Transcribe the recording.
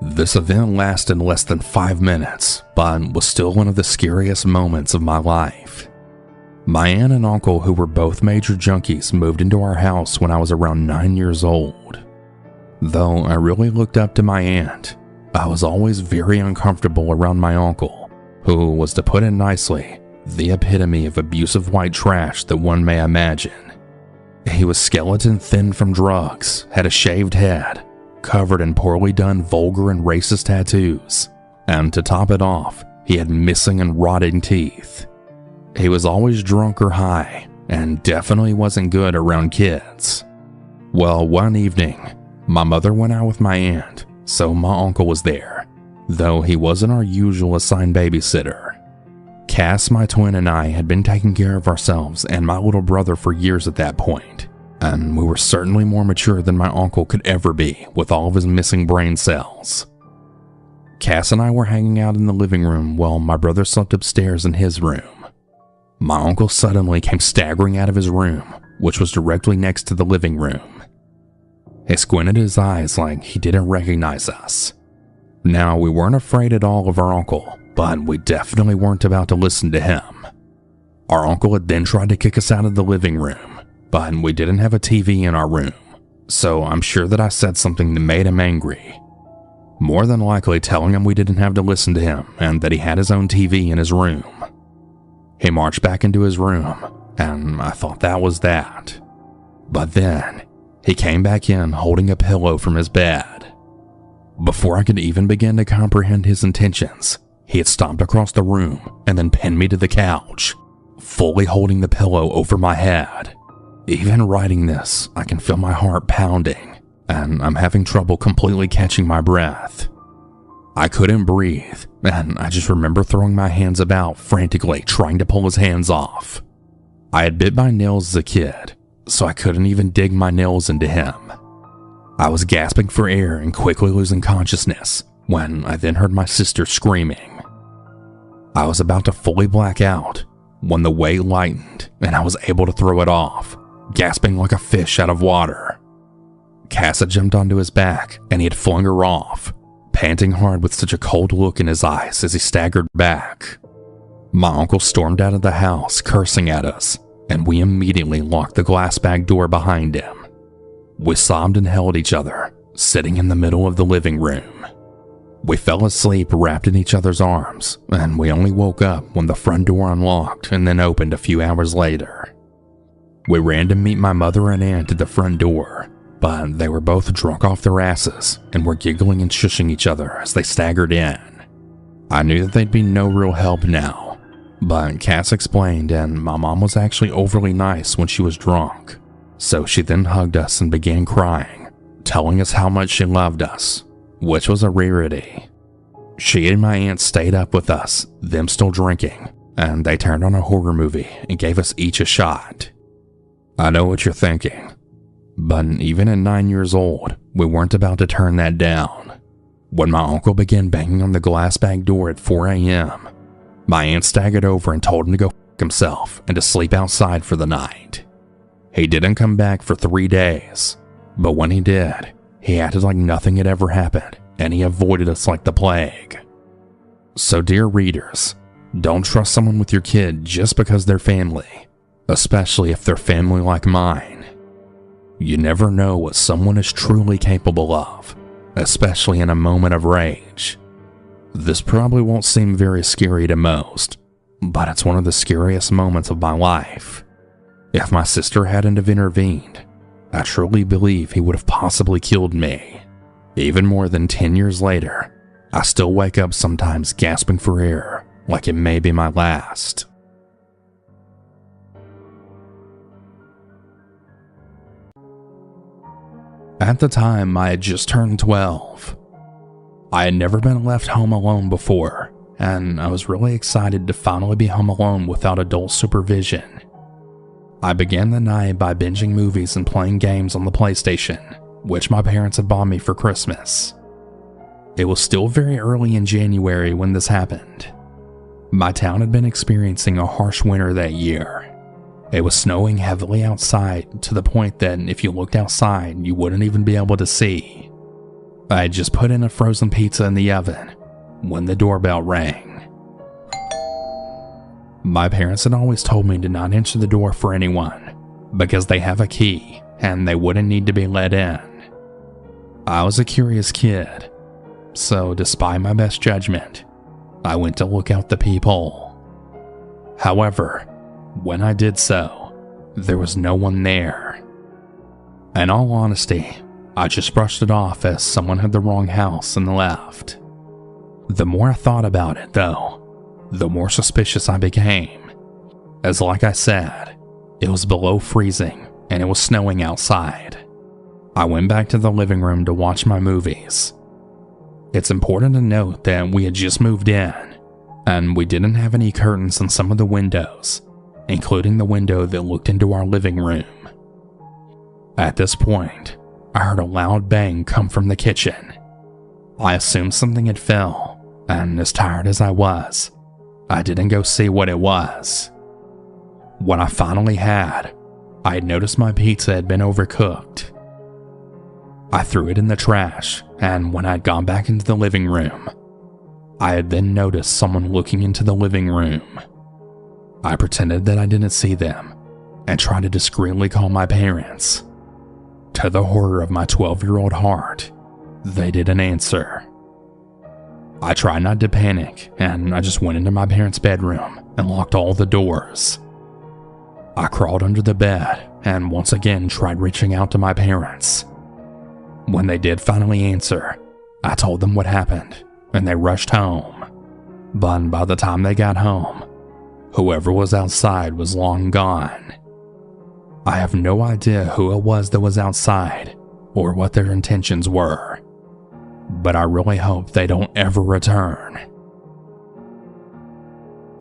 This event lasted less than 5 minutes, but was still one of the scariest moments of my life. My aunt and uncle, who were both major junkies, moved into our house when I was around 9 years old. Though I really looked up to my aunt, I was always very uncomfortable around my uncle, who was, to put it nicely, the epitome of abusive white trash that one may imagine. He was skeleton thin from drugs, had a shaved head, covered in poorly done vulgar and racist tattoos, and to top it off, he had missing and rotting teeth. He was always drunk or high, and definitely wasn't good around kids. Well, one evening, my mother went out with my aunt, so my uncle was there, though he wasn't our usual assigned babysitter. Cass, my twin, and I had been taking care of ourselves and my little brother for years at that point, and we were certainly more mature than my uncle could ever be with all of his missing brain cells. Cass and I were hanging out in the living room while my brother slept upstairs in his room. My uncle suddenly came staggering out of his room, which was directly next to the living room. He squinted his eyes like he didn't recognize us. Now, we weren't afraid at all of our uncle, but we definitely weren't about to listen to him. Our uncle had then tried to kick us out of the living room, but we didn't have a TV in our room, so I'm sure that I said something that made him angry. More than likely telling him we didn't have to listen to him and that he had his own TV in his room. He marched back into his room, and I thought that was that. But then, he came back in holding a pillow from his bed. Before I could even begin to comprehend his intentions, he had stomped across the room and then pinned me to the couch, fully holding the pillow over my head. Even writing this, I can feel my heart pounding, and I'm having trouble completely catching my breath. I couldn't breathe, and I just remember throwing my hands about frantically trying to pull his hands off. I had bit my nails as a kid, so I couldn't even dig my nails into him. I was gasping for air and quickly losing consciousness when I then heard my sister screaming. I was about to fully black out when the weight lightened and I was able to throw it off, gasping like a fish out of water. Cass had jumped onto his back and he had flung her off, panting hard with such a cold look in his eyes as he staggered back. My uncle stormed out of the house, cursing at us, and we immediately locked the glass bag door behind him. We sobbed and held each other, sitting in the middle of the living room. We fell asleep wrapped in each other's arms, and we only woke up when the front door unlocked and then opened a few hours later. We ran to meet my mother and aunt at the front door, but they were both drunk off their asses and were giggling and shushing each other as they staggered in. I knew that they'd be no real help now, but Cass explained, and my mom was actually overly nice when she was drunk, so she then hugged us and began crying, telling us how much she loved us, which was a rarity. She and my aunt stayed up with us, them still drinking, and they turned on a horror movie and gave us each a shot. I know what you're thinking, but even at 9 years old, we weren't about to turn that down. When my uncle began banging on the glass bag door at 4 a.m., my aunt staggered over and told him to go f*** himself and to sleep outside for the night. He didn't come back for 3 days, but when he did, he acted like nothing had ever happened and he avoided us like the plague. So dear readers, don't trust someone with your kid just because they're family, especially if they're family like mine. You never know what someone is truly capable of, especially in a moment of rage. This probably won't seem very scary to most, but it's one of the scariest moments of my life. If my sister hadn't have intervened, I truly believe he would have possibly killed me. Even more than 10 years later, I still wake up sometimes gasping for air, like it may be my last. At the time, I had just turned 12. I had never been left home alone before, and I was really excited to finally be home alone without adult supervision. I began the night by binging movies and playing games on the PlayStation, which my parents had bought me for Christmas. It was still very early in January when this happened. My town had been experiencing a harsh winter that year. It was snowing heavily outside to the point that if you looked outside, you wouldn't even be able to see. I had just put in a frozen pizza in the oven when the doorbell rang. My parents had always told me to not answer the door for anyone because they have a key and they wouldn't need to be let in. I was a curious kid, so despite my best judgment, I went to look out the peephole. However, when I did so, there was no one there. In all honesty, I just brushed it off as someone had the wrong house and left. The more I thought about it, though, the more suspicious I became. As like I said, it was below freezing and it was snowing outside. I went back to the living room to watch my movies. It's important to note that we had just moved in, and we didn't have any curtains in some of the windows, including the window that looked into our living room. At this point, I heard a loud bang come from the kitchen. I assumed something had fell, and as tired as I was, I didn't go see what it was. When I finally had, I had noticed my pizza had been overcooked. I threw it in the trash, and when I had gone back into the living room, I had then noticed someone looking into the living room. I pretended that I didn't see them and tried to discreetly call my parents. To the horror of my 12-year-old heart, they didn't answer. I tried not to panic, and I just went into my parents' bedroom and locked all the doors. I crawled under the bed and once again tried reaching out to my parents. When they did finally answer, I told them what happened, and they rushed home. But by the time they got home, whoever was outside was long gone. I have no idea who it was that was outside or what their intentions were, but I really hope they don't ever return.